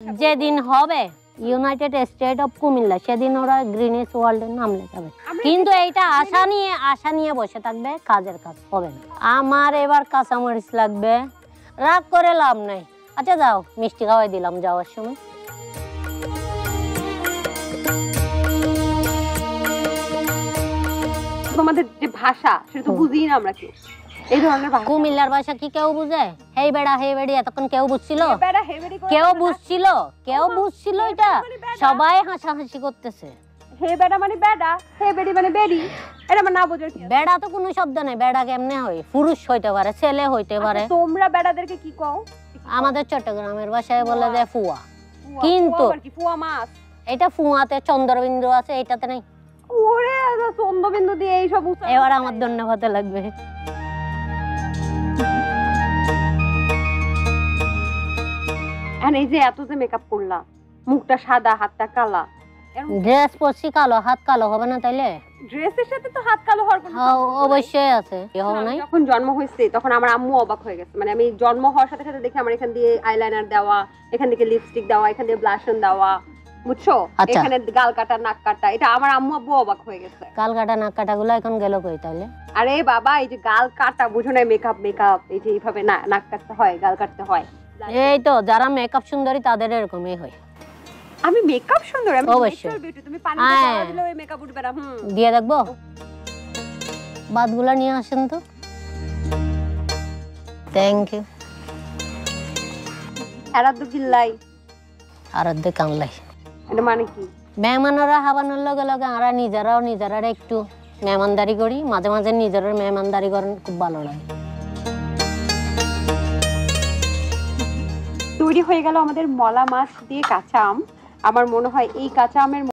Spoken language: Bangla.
যেদিন হবে ইউনাইটেড স্টেট অফ কুমিল্লা সেদিন ওরা গ্রিনিস ওয়ার্ল্ডের নাম লেখাবে, কিন্তু এইটা আশা নিয়ে বসে থাকবে, কাজের কাজ হবে না। আমার এবার কাঁচামরিচ লাগবে, রাগ করে লাভ নাই। আচ্ছা যাও, মিষ্টি খাওয়াই দিলাম যাওয়ার সময়। তোমাদের যে ভাষা সেটা তো বুঝি না আমরা কেউ। এই ধরনের ভাষা কুমিল্লার ভাষা কি কেউ বুঝে? হেই বেড়া হেই বেড়ি এতক্ষণ কেউ বুঝছিল? কেউ বুঝছিল এটা? সবাই হাসাহাসি করতেছে। হে বেড়া মানে বেড়া, হে বেড়ি মানে বেড়ি, এটা মানে না বোঝার কি? বেড়া তো কোনো শব্দ নাই। বেড়া কেমনে হয়? পুরুষ হইতে পারে, ছেলে হইতে পারে। তোমরা বেড়াদেরকে কি কও? আমাদের চট্টগ্রামের ভাষায় বলে যে ফুয়া। কিন্তু ফুয়া মাছ, এটা ফুয়াতে চন্দ্রবিন্দু আছে, এটাতে নাই। ওরে চন্দ্রবিন্দু দিয়ে এই সব। এবার আমার ধন্যবাদ লাগবে। এই যে এত যে মেকআপ করলা, মুখটা সাদা হাতটা কালা, ড্রেস পরছি কালো, হাত কালো হবে না তাইলে? ড্রেসের সাথে তো হাত কালো হওয়ার কোনো অবশ্যই আছে। যখন জন্ম হয়েছে তখন আমার আম্মু অবাক হয়ে গেছে। মানে আমি জন্ম হওয়ার সাথে সাথে দেখি আমার এখান দিয়ে আইলাইনার দেওয়া, এখান থেকে লিপস্টিক দেওয়া, এখান দিয়ে ব্লাশন দেওয়া, বুঝছো? এখানে গাল কাটা নাক কাটা, এটা আমার আম্মু আব্বু অবাক হয়ে গেছে। গাল কাটা নাক কাটা গুলো এখন গেল কই তাহলে? আরে বাবা, এই যে গাল কাটা বুঝো না, মেকআপ এই যে এইভাবে নাক কাটতে হয়, গাল কাটতে হয়। এই তো যারা মেকআপ সুন্দরী তাদের এরকমই হয়। আমি মেকআপ সুন্দর, আমি অবশ্যই। বিউটি, তুমি পানিতে পড়া দিলে ওই মেকআপ উঠবে না। দিয়ে দেখবো। বাদগুলা নিয়ে আসেন তো। Thank you. আরাধ্য গিল্লাই, আরাধ্য কানলাই, এটা মানে কি? মেহমানরা হাবানোর লগে লগে আমরা নিজেরা একটু মেহমানদারি করি, মাঝে মাঝে নিজেরা মেহমানদারি করেন, খুব ভালো লাগে। তৈরি হয়ে গেল আমাদের মলা মাছ দিয়ে কাঁচা আম। আমার মনে হয় এই কাঁচা আমের